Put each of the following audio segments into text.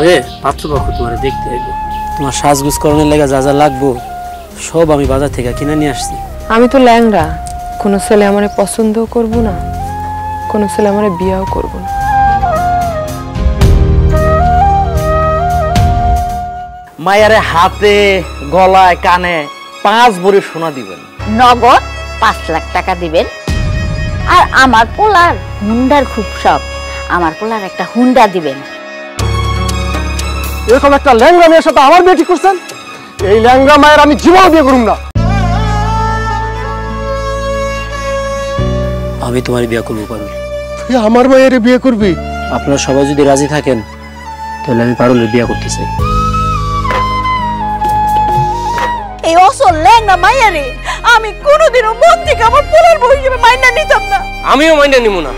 পরে পাত্রপক্ষ তোমার দেখতে আইব। তোমার সাজগুজ করণের লেগে যা যা লাগবো সব আমি বাজার থেকে কিনে নিয়ে আসছি। আমি তো ল্যাংড়া, কোনো ছেলে আমারে পছন্দও করব না, কোনো ছেলে আমারে বিয়াও করব না। মায়ারে হাতে গলায় কানে 5 ভরি সোনা দিবেন, নগদ 5 লাখ টাকা দিবেন। আর আমার পোলার হুন্ডার খুব শখ, আমার পোলার একটা হুন্ডা দিবেন। এরকম একটা ল্যাংড়া মেয়ের সাথে আমার বিয়ে ঠিক করছেন? এই ল্যাংড়া মায়ের আমি জীবনও বিয়ে করুম না। আমি তোমার বিয়ে করবো পারুল। তুই আমার মায়ের বিয়ে করবি? আপনারা সবাই যদি রাজি থাকেন তাহলে আমি পারুলের বিয়ে করতে চাই। এই অসল ল্যাংড়া মাইয়ারে আমি কোনোদিনও মন থেকে আমার পোলার বউ হিসেবে মাইনা নিতাম না। আমিও মাইনা নিব না।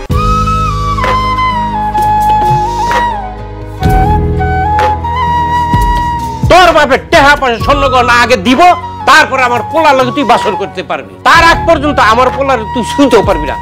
তোর বাপের টেহা পয়সা স্বর্ণ গয়না আগে দিব, তারপর আমার পোলার লাগে তুই বাসন করতে পারবি। তার আগ পর্যন্ত আমার পোলার তুই শুনতেও পারবি না।